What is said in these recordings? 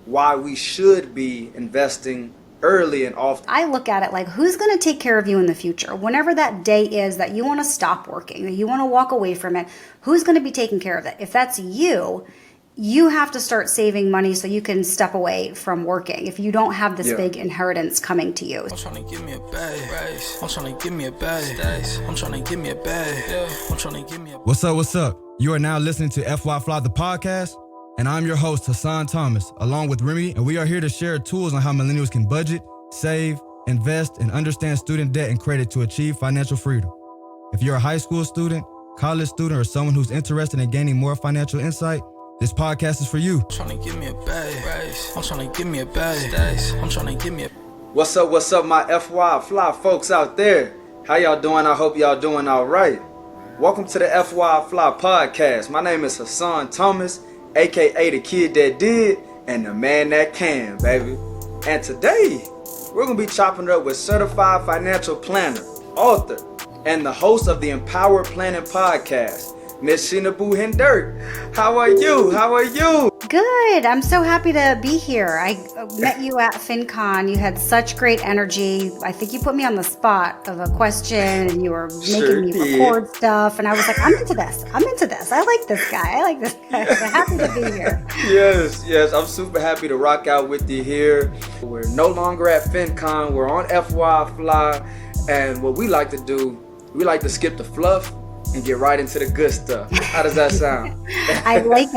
why we should be investing early and often. I look at it like, who's going to take care of you in the future? Whenever that day is that you want to stop working, that you want to walk away from it, who's going to be taking care of it? If that's you, you have to start saving money so you can step away from working if you don't have this big inheritance coming to you. I'm trying to give me a bag. I'm trying to give me a bag. I'm trying to give me a bag. I'm trying to give me a What's up? You are now listening to FYI FLI, the podcast, and I'm your host, Hassan Thomas, along with Remy, and we are here to share tools on how millennials can budget, save, invest, and understand student debt and credit to achieve financial freedom. If you're a high school student, college student, or someone who's interested in gaining more financial insight, this podcast is for you. I'm trying to give me a bag. I'm trying to give me a bag. I'm trying to give me a... What's up, my FYI FLI folks out there? How y'all doing? I hope y'all doing all right. Welcome to the FYI FLI podcast. My name is Hassan Thomas, aka the kid that did and the man that can, baby. And today, we're going to be chopping it up with certified financial planner, author, and the host of the Empowered Planning podcast, Miss Shinobu Hindert. How are you? Good. I'm so happy to be here. I met you at FinCon. You had such great energy. I think you put me on the spot of a question and you were making me record stuff. And I was like, I'm into this. I like this guy. I'm happy to be here. Yes. I'm super happy to rock out with you here. We're no longer at FinCon. We're on FYI FLI. And what we like to do, we like to skip the fluff and get right into the good stuff. How does that sound? I like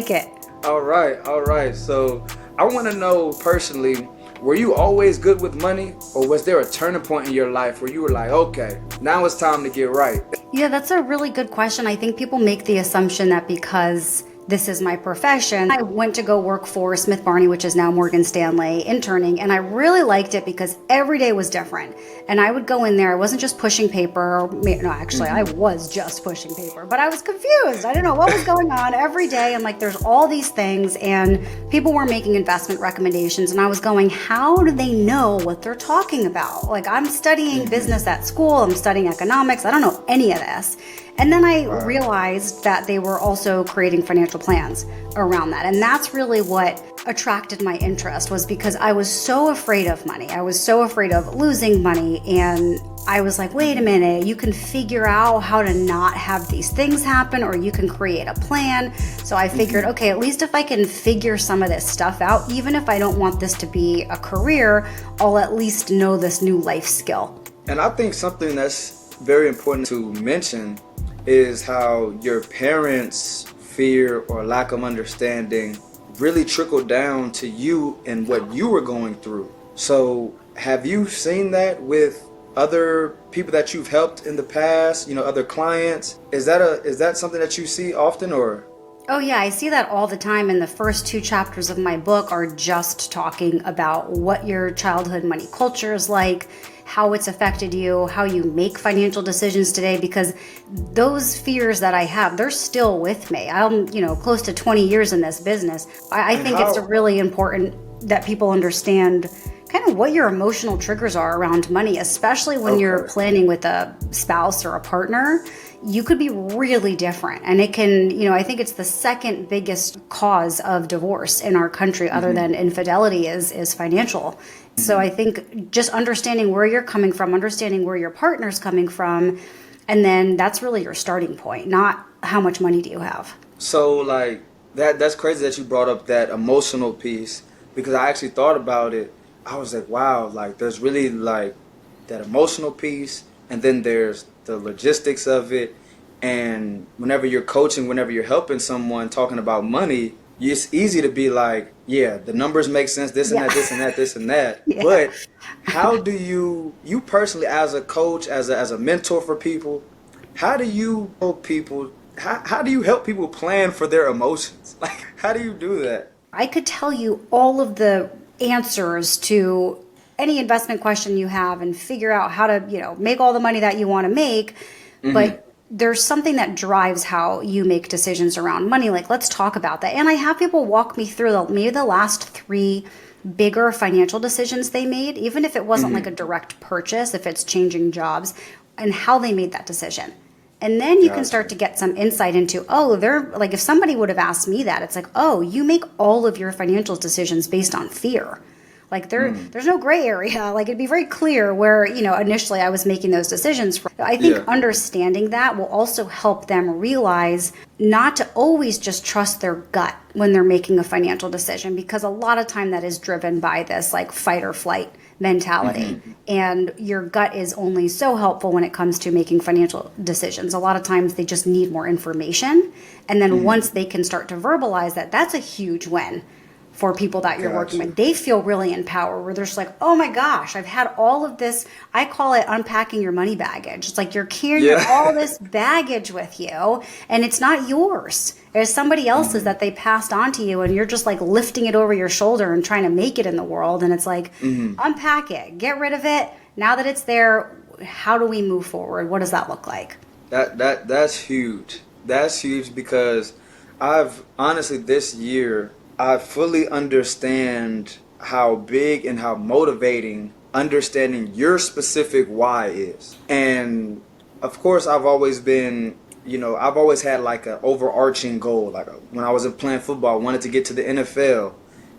it. All right. So I want to know personally, were you always good with money, or was there a turning point in your life where you were like, okay, now it's time to get right? Yeah, that's a really good question. I think people make the assumption that because this is my profession, I went to go work for Smith Barney, which is now Morgan Stanley, interning, and I really liked it because every day was different. And I would go in there, I wasn't just pushing paper. I was just pushing paper, but I was confused. I didn't know what was going on every day. I'm like, there's all these things, and people were making investment recommendations, and I was going, how do they know what they're talking about? Like, I'm studying business at school, I'm studying economics, I don't know any of this. And then I realized that they were also creating financial plans around that. And that's really what attracted my interest, was because I was so afraid of money. I was so afraid of losing money. And I was like, wait a minute, you can figure out how to not have these things happen, or you can create a plan. So I figured, okay, at least if I can figure some of this stuff out, even if I don't want this to be a career, I'll at least know this new life skill. And I think something that's very important to mention is how your parents' fear or lack of understanding really trickled down to you and what you were going through. So have you seen that with other people that you've helped in the past, other clients? Is that something that you see often, or? Oh yeah, I see that all the time. And the first 2 chapters of my book are just talking about what your childhood money culture is like, how it's affected you, how you make financial decisions today, because those fears that I have, they're still with me. I'm, close to 20 years in this business. I think it's really important that people understand kind of what your emotional triggers are around money, especially when you're planning with a spouse or a partner. You could be really different. And it can, I think it's the second biggest cause of divorce in our country, other than infidelity, is financial. So I think just understanding where you're coming from, understanding where your partner's coming from, and then that's really your starting point, not how much money do you have. So like that's crazy that you brought up that emotional piece, because I actually thought about it. I was like, wow, like there's really like that emotional piece, and then there's the logistics of it. And whenever you're coaching, whenever you're helping someone talking about money, it's easy to be like, yeah, the numbers make sense, this and that. Yeah. But how do you personally, as a coach, as a mentor for people, how do you help people? How do you help people plan for their emotions? Like, how do you do that? I could tell you all of the answers to any investment question you have and figure out how to, make all the money that you want to make, but there's something that drives how you make decisions around money. Like, let's talk about that. And I have people walk me through maybe the last 3 bigger financial decisions they made, even if it wasn't like a direct purchase, if it's changing jobs, and how they made that decision. And then you can Gotcha. start to get some insight into, oh, they're like, if somebody would have asked me that, it's like, oh, you make all of your financial decisions based on fear. Like there's no gray area. Like it'd be very clear where, initially I was making those decisions from. I think Yeah. understanding that will also help them realize not to always just trust their gut when they're making a financial decision, because a lot of time that is driven by this like fight or flight mentality. And your gut is only so helpful when it comes to making financial decisions. A lot of times they just need more information. And then once they can start to verbalize that, that's a huge win for people that you're working Gotcha. with. They feel really empowered where they're just like, oh my gosh, I've had all of this. I call it unpacking your money baggage. It's like you're carrying Yeah. all this baggage with you and it's not yours. There's somebody else's that they passed on to you and you're just like lifting it over your shoulder and trying to make it in the world. And it's like, unpack it, get rid of it. Now that it's there, how do we move forward? What does that look like? That's huge. That's huge because I've honestly this year I fully understand how big and how motivating understanding your specific why is. And of course I've always been, I've always had like an overarching goal. Like when I was playing football, I wanted to get to the NFL.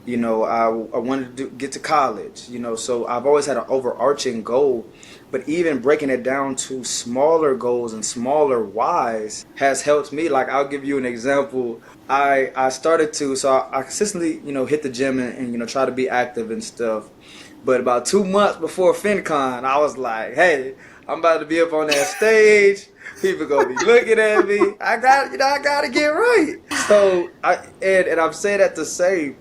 I wanted to get to college, so I've always had an overarching goal. But even breaking it down to smaller goals and smaller whys has helped me. Like, I'll give you an example. I started to, so I consistently, hit the gym and try to be active and stuff. But about 2 months before FinCon, I was like, hey, I'm about to be up on that stage. People gonna be looking at me. I gotta get right. So and I'm saying that to say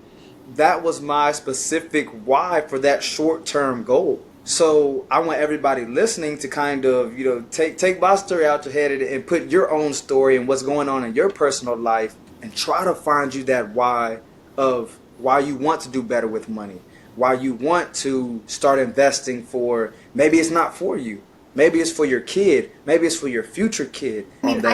that was my specific why for that short-term goal. So I want everybody listening to kind of, take my story out your head and put your own story and what's going on in your personal life and try to find you that why of why you want to do better with money, why you want to start investing for, maybe it's not for you. Maybe it's for your kid. Maybe it's for your future kid. I mean,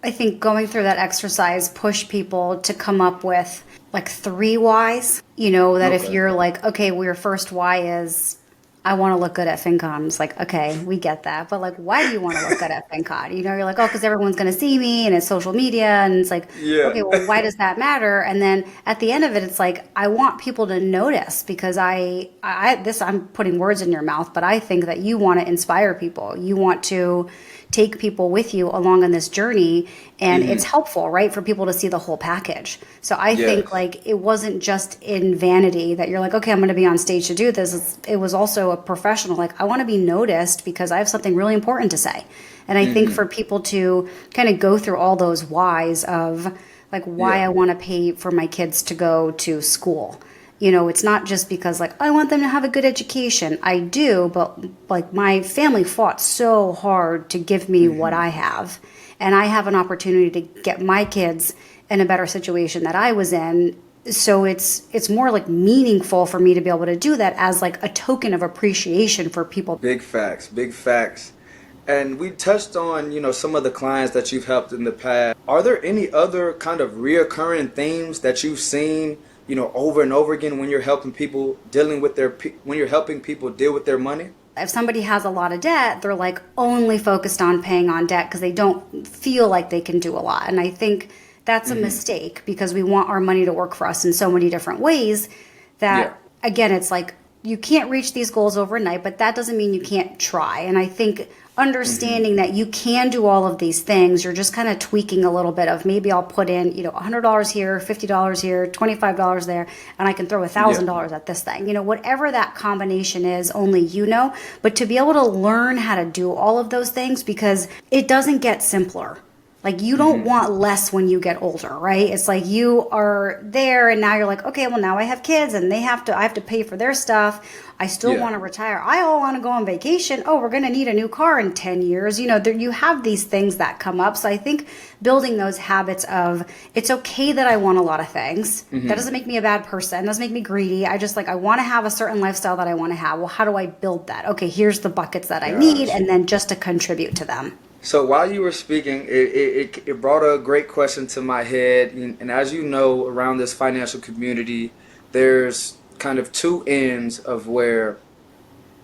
I think going through that exercise push people to come up with like 3 whys, that if Okay. you're like, okay, well, your first why is I want to look good at FinCon. It's like, okay, we get that. But like, why do you want to look good at FinCon? You're like, oh, because everyone's going to see me and it's social media. And it's like, Yeah. okay, well, why does that matter? And then at the end of it, it's like, I want people to notice because I'm putting words in your mouth, but I think that you want to inspire people. You want to take people with you along on this journey, and it's helpful, right, for people to see the whole package. So I think like it wasn't just in vanity that you're like, okay, I'm going to be on stage to do this. It was also a professional, like I want to be noticed because I have something really important to say. And I think for people to kind of go through all those whys of like why I want to pay for my kids to go to school. It's not just because like I want them to have a good education. I do, but like my family fought so hard to give me what I have. And I have an opportunity to get my kids in a better situation that I was in. So it's more like meaningful for me to be able to do that as like a token of appreciation for people. Big facts, big facts. And we touched on, some of the clients that you've helped in the past. Are there any other kind of reoccurring themes that you've seen, over and over again when you're helping people when you're helping people deal with their money? If somebody has a lot of debt, they're like only focused on paying on debt because they don't feel like they can do a lot. And I think that's a mistake because we want our money to work for us in so many different ways that, again, it's like you can't reach these goals overnight, but that doesn't mean you can't try. And I think understanding that you can do all of these things, you're just kind of tweaking a little bit of maybe I'll put in, $100 here, $50 here, $25 there, and I can throw $1,000 at this thing. Whatever that combination is, only you know. But to be able to learn how to do all of those things because it doesn't get simpler. Like you don't want less when you get older, right? It's like you are there and now you're like, okay, well now I have kids and I have to pay for their stuff. I still want to retire. I all want to go on vacation. Oh, we're going to need a new car in 10 years. You have these things that come up. So I think building those habits of it's okay that I want a lot of things. That doesn't make me a bad person. It doesn't make me greedy. I want to have a certain lifestyle that I want to have. Well, how do I build that? Okay, here's the buckets that I need and then just to contribute to them. So while you were speaking, it brought a great question to my head. And as you know, around this financial community, there's kind of 2 ends of where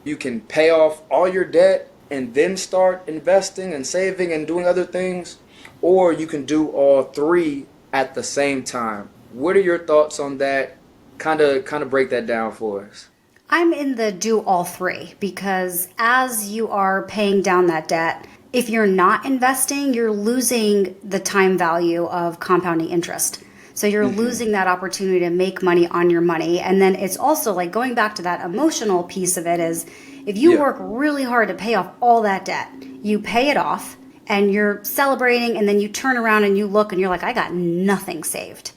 you can pay off all your debt and then start investing and saving and doing other things, or you can do all three at the same time. What are your thoughts on that? Kind of break that down for us. I'm in the do all three because as you are paying down that debt, if you're not investing, you're losing the time value of compounding interest. So you're losing that opportunity to make money on your money. And then it's also like going back to that emotional piece of it is if you work really hard to pay off all that debt, you pay it off and you're celebrating and then you turn around and you look and you're like, I got nothing saved.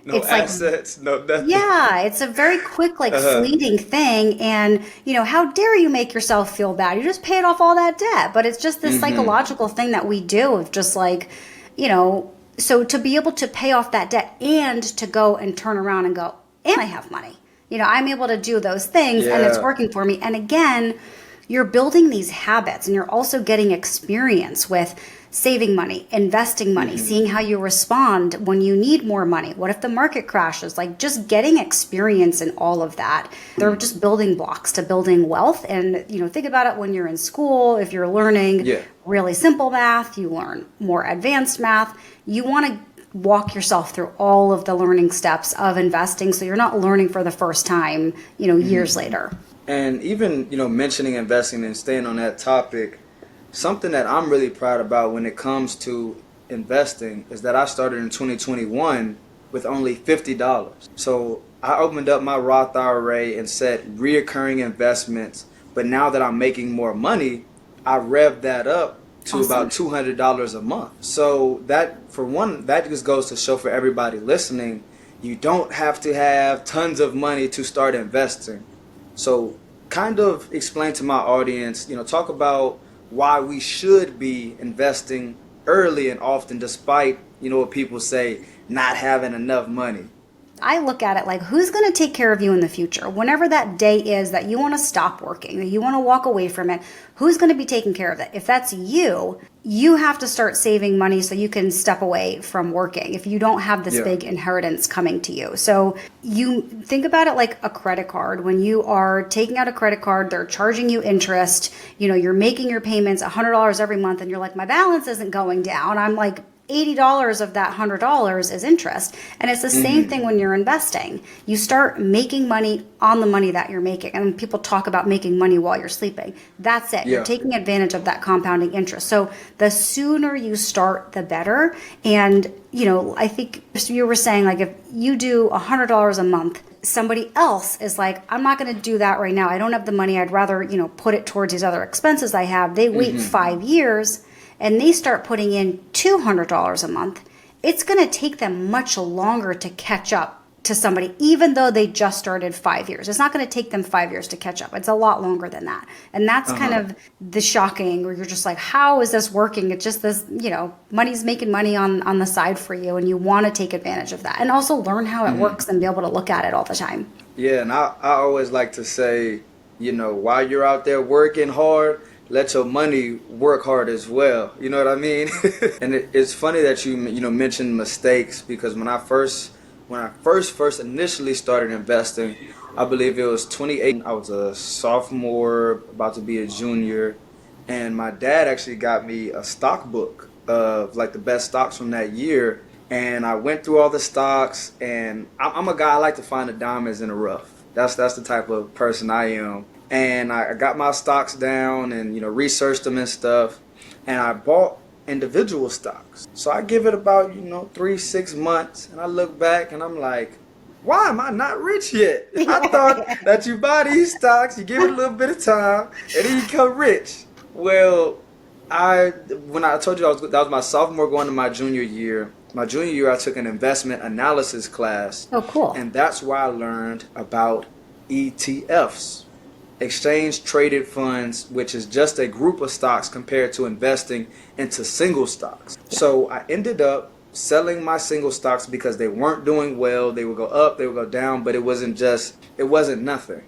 No It's assets, no nothing. yeah, it's a very quick, fleeting thing. And, how dare you make yourself feel bad? You just paid off all that debt. But it's just this psychological thing that we do of just so to be able to pay off that debt and to go and turn around and go, and I have money. I'm able to do those things and it's working for me. And again, you're building these habits and you're also getting experience with saving money, investing money, seeing how you respond when you need more money. What if the market crashes? Like just getting experience in all of that. They're just building blocks to building wealth. And, think about it when you're in school, if you're learning really simple math, you learn more advanced math, you want to walk yourself through all of the learning steps of investing so you're not learning for the first time, years later. And even, mentioning investing and staying on that topic, something that I'm really proud about when it comes to investing is that I started in 2021 with only $50. So I opened up my Roth IRA and set reoccurring investments. But now that I'm making more money, I revved that up to about $200 a month. So that just goes to show for everybody listening, you don't have to have tons of money to start investing. So kind of explain to my audience, talk about why we should be investing early and often despite, what people say, not having enough money. I look at it like, who's going to take care of you in the future? Whenever that day is that you want to stop working, that you want to walk away from it, who's going to be taking care of it? If that's you, you have to start saving money so you can step away from working if you don't have this big inheritance coming to you. So you think about it like a credit card. When you are taking out a credit card, they're charging you interest. You're making your payments $100 every month and you're like, my balance isn't going down. I'm like, $80 of that $100 is interest. And it's the same thing when you're investing. You start making money on the money that you're making. And people talk about making money while you're sleeping. That's it. You're taking advantage of that compounding interest. So the sooner you start, the better. And, I think you were saying like if you do $100 a month, somebody else is like, I'm not going to do that right now. I don't have the money. I'd rather, put it towards these other expenses I have. They wait 5 years. And they start putting in $200 a month, it's going to take them much longer to catch up to somebody, even though they just started 5 years. It's not going to take them 5 years to catch up. It's a lot longer than that. And that's kind of the shocking where you're just like, how is this working? It's just this, money's making money on the side for you. And you want to take advantage of that and also learn how it works and be able to look at it all the time. Yeah. And I always like to say, while you're out there working hard, let your money work hard as well. You know what I mean? And it's funny that you mentioned mistakes because when I first initially started investing, I believe it was 2018. I was a sophomore, about to be a junior, and my dad actually got me a stock book of like the best stocks from that year. And I went through all the stocks, and I'm a guy, I like to find the diamonds in the rough. That's the type of person I am. And I got my stocks down and, researched them and stuff. And I bought individual stocks. So I give it about, 3-6 months. And I look back and I'm like, why am I not rich yet? I thought that you buy these stocks, you give it a little bit of time, and then you become rich. Well, when I told you that was my sophomore going to my junior year. My junior year, I took an investment analysis class. Oh, cool. And that's where I learned about ETFs. Exchange traded funds, which is just a group of stocks compared to investing into single stocks. So I ended up selling my single stocks because they weren't doing well. They would go up, they would go down, but it wasn't nothing.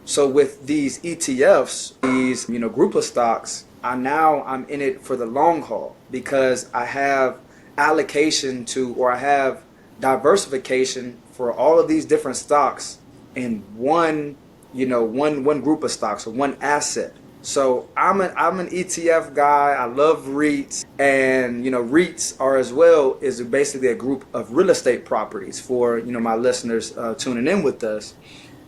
So with these ETFs, these group of stocks, I'm in it for the long haul because I have allocation to, or I have diversification for all of these different stocks in one group of stocks or one asset. So I'm an ETF guy. I love REITs, and REITs are as well is basically a group of real estate properties for my listeners tuning in with us.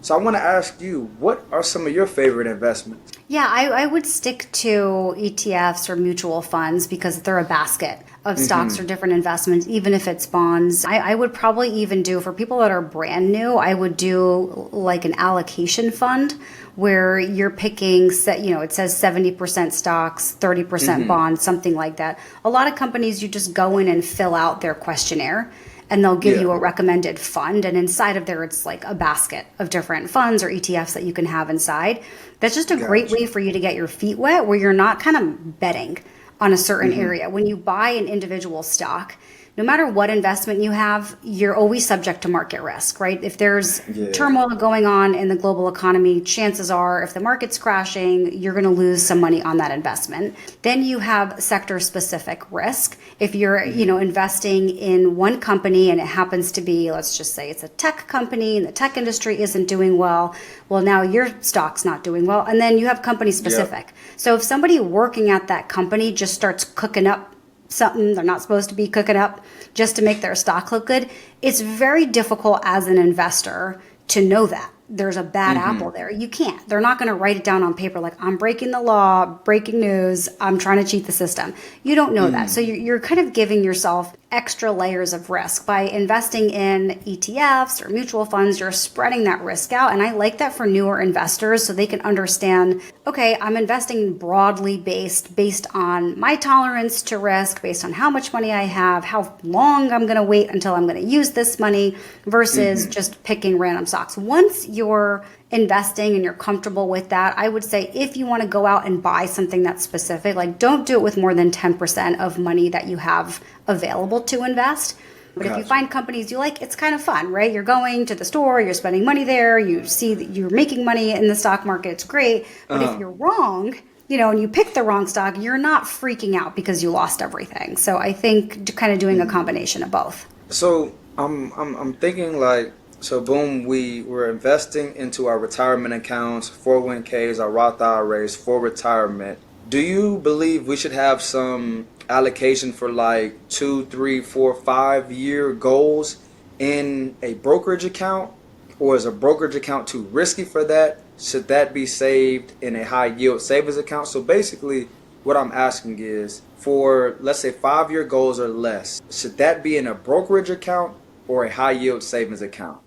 So I want to ask you, what are some of your favorite investments? Yeah, I would stick to ETFs or mutual funds because they're a basket of stocks or different investments, even if it's bonds. I would probably even do, for people that are brand new, I would do like an allocation fund where you're picking, it says 70% stocks, 30% bonds, something like that. A lot of companies, you just go in and fill out their questionnaire, and they'll give you a recommended fund. And inside of there, it's like a basket of different funds or ETFs that you can have inside. That's just a great way for you to get your feet wet where you're not kind of betting on a certain area. When you buy an individual stock, no matter what investment you have, you're always subject to market risk, right? If there's turmoil going on in the global economy, chances are if the market's crashing, you're going to lose some money on that investment. Then you have sector specific risk. If you're, investing in one company and it happens to be, let's just say it's a tech company and the tech industry isn't doing well, now your stock's not doing well. And then you have company specific. So if somebody working at that company just starts cooking up something they're not supposed to be cooking up just to make their stock look good, it's very difficult as an investor to know that there's a bad apple there. You can't. They're not going to write it down on paper like, I'm breaking the law, breaking news, I'm trying to cheat the system. You don't know that. So you're kind of giving yourself extra layers of risk. By investing in ETFs or mutual funds, you're spreading that risk out. And I like that for newer investors so they can understand, okay, I'm investing broadly based on my tolerance to risk, based on how much money I have, how long I'm going to wait until I'm going to use this money versus just picking random stocks. Once you're investing and you're comfortable with that, I would say if you want to go out and buy something that's specific, like don't do it with more than 10% of money that you have available to invest. But if you find companies you like, it's kind of fun, right? You're going to the store, you're spending money there, you see that you're making money in the stock market, it's great. But if you're wrong, and you pick the wrong stock, you're not freaking out because you lost everything. So I think kind of doing a combination of both. So I'm thinking like, so boom, we're investing into our retirement accounts, 401ks, our Roth IRAs for retirement. Do you believe we should have some allocation for like 2, 3, 4, 5 year goals in a brokerage account? Or is a brokerage account too risky for that? Should that be saved in a high yield savings account? So basically what I'm asking is, for let's say 5 year goals or less, should that be in a brokerage account or a high yield savings account?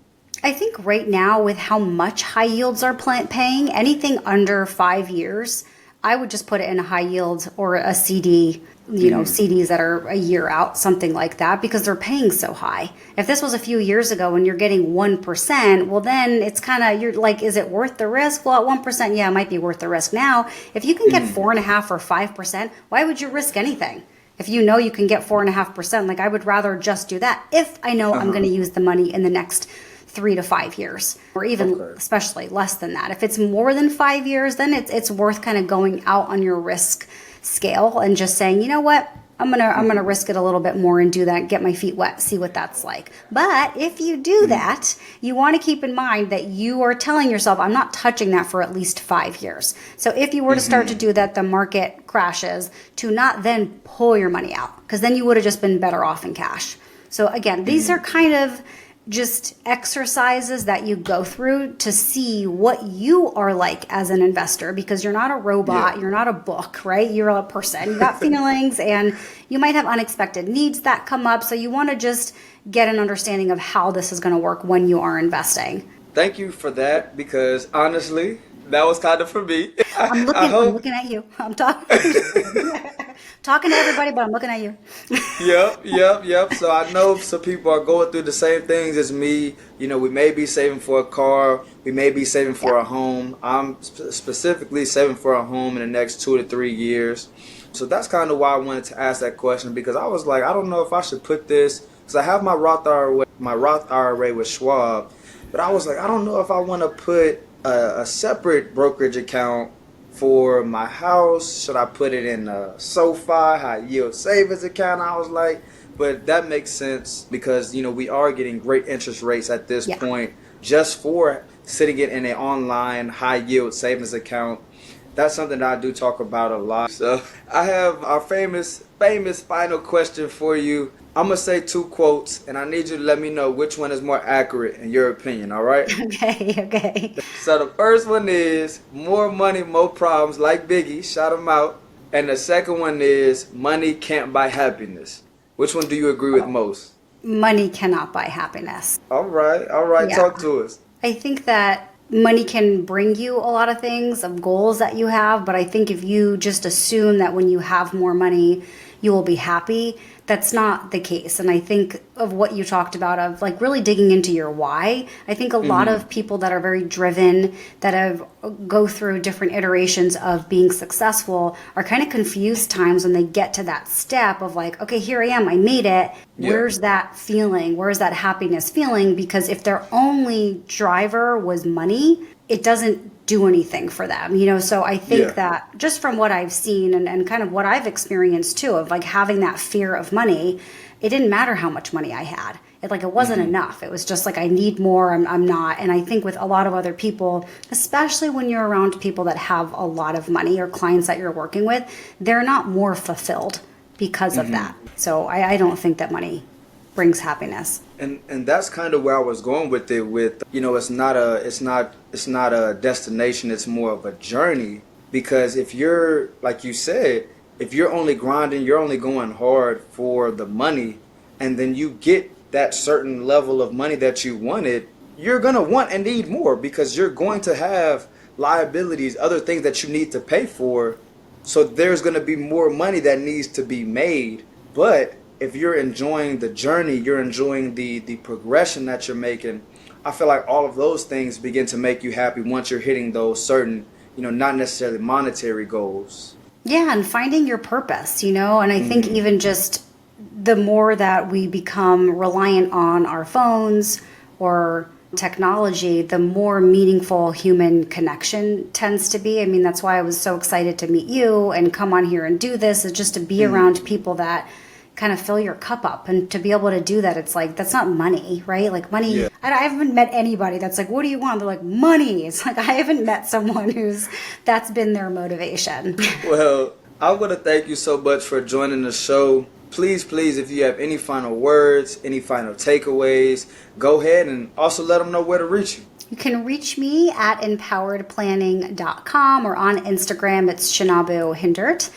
I think right now with how much high yields are paying, anything under 5 years, I would just put it in a high yield or a CD, CDs that are a year out, something like that, because they're paying so high. If this was a few years ago and you're getting 1%, well, then it's kind of, you're like, is it worth the risk? Well, at 1%, yeah, it might be worth the risk. Now, if you can get 4.5% or 5%, why would you risk anything? If you know you can get 4.5%, like I would rather just do that if I know I'm going to use the money in the next 3 to 5 years, or even especially less than that. If it's more than 5 years, then it's worth kind of going out on your risk scale and just saying, you know what, I'm gonna risk it a little bit more and do that, get my feet wet, see what that's like. But if you do that, you want to keep in mind that you are telling yourself, I'm not touching that for at least 5 years. So if you were to start to do that, the market crashes, to not then pull your money out, because then you would have just been better off in cash. So again, these are kind of just exercises that you go through to see what you are like as an investor, because you're not a robot, you're not a book, right? You're a person, you got feelings, and you might have unexpected needs that come up. So you want to just get an understanding of how this is going to work when you are investing. Thank you for that, because honestly, that was kind of for me. I'm looking at you. I'm talking to everybody, but I'm looking at you. Yep. So I know some people are going through the same things as me. We may be saving for a car. We may be saving for a home. I'm specifically saving for a home in the next 2 to 3 years. So that's kind of why I wanted to ask that question, because I was like, I don't know if I should put this, because I have my Roth IRA with Schwab, but I was like, I don't know if I want to put a separate brokerage account for my house. Should I put it in a SoFi high yield savings account? I was like, but that makes sense, because we are getting great interest rates at this point just for sitting it in an online high yield savings account. that's something that I do talk about a lot. So I have our famous final question for you. I'm going to say 2 quotes, and I need you to let me know which one is more accurate in your opinion, all right? Okay. So the first one is, more money, more problems, like Biggie, shout him out. And the second one is, money can't buy happiness. Which one do you agree with most? Money cannot buy happiness. All right, Yeah. talk to us. I think that money can bring you a lot of things, of goals that you have, but I think if you just assume that when you have more money, you will be happy, that's not the case. And I think of what you talked about, of like really digging into your why. I think a lot of people that are very driven, that have go through different iterations of being successful, are kind of confused times when they get to that step of like, okay, here I am, I made it. Yeah. Where's that feeling? Where's that happiness feeling? Because if their only driver was money, it doesn't do anything for them, you know? So I think that just from what I've seen and kind of what I've experienced too, of like having that fear of money, it didn't matter how much money I had. It wasn't enough. It was just like, I need more. I'm not. And I think with a lot of other people, especially when you're around people that have a lot of money or clients that you're working with, they're not more fulfilled because of that. So I don't think that money brings happiness. And that's kind of where I was going with it. With, you know, it's not a destination. It's more of a journey. Because if you're, like you said, if you're only grinding, you're only going hard for the money, and then you get that certain level of money that you wanted, you're gonna want and need more, because you're going to have liabilities, other things that you need to pay for. So there's gonna be more money that needs to be made. But if you're enjoying the journey, you're enjoying the progression that you're making, I feel like all of those things begin to make you happy once you're hitting those certain, you know, not necessarily monetary goals. Yeah, and finding your purpose, you know, and I think even just the more that we become reliant on our phones or technology, the more meaningful human connection tends to be. I mean, that's why I was so excited to meet you and come on here and do this, is just to be around people that kind of fill your cup up. And to be able to do that, it's like, that's not money, right? Like money, I haven't met anybody that's like, what do you want? They're like, money. It's like, I haven't met someone that's been their motivation. Well, I want to thank you so much for joining the show. Please, if you have any final words, any final takeaways, go ahead and also let them know where to reach you. You can reach me at empoweredplanning.com, or on Instagram, it's Shinobu Hindert.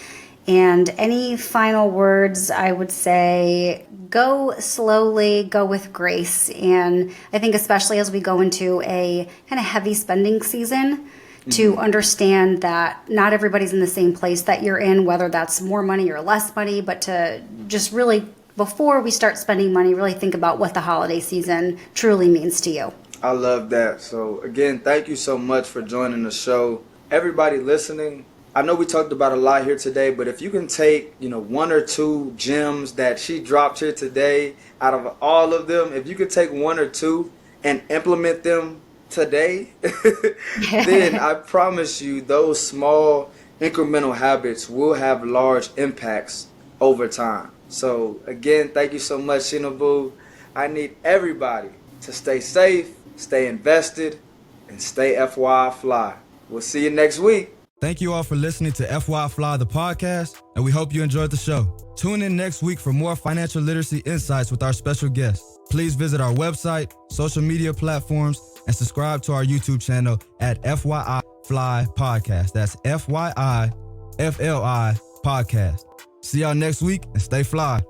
And any final words, I would say, go slowly, go with grace. And I think especially as we go into a kind of heavy spending season, to understand that not everybody's in the same place that you're in, whether that's more money or less money, but to just really, before we start spending money, really think about what the holiday season truly means to you. I love that. So again, thank you so much for joining the show. Everybody listening, I know we talked about a lot here today, but if you can take, you know, 1 or 2 gems that she dropped here today out of all of them, if you could take 1 or 2 and implement them today, then I promise you those small incremental habits will have large impacts over time. So again, thank you so much, Shinobu. I need everybody to stay safe, stay invested, and stay FYI FLI. We'll see you next week. Thank you all for listening to FYI FLI, the podcast, and we hope you enjoyed the show. Tune in next week for more financial literacy insights with our special guests. Please visit our website, social media platforms, and subscribe to our YouTube channel at FYI FLI Podcast. That's FYI FLI Podcast. See y'all next week, and stay fly.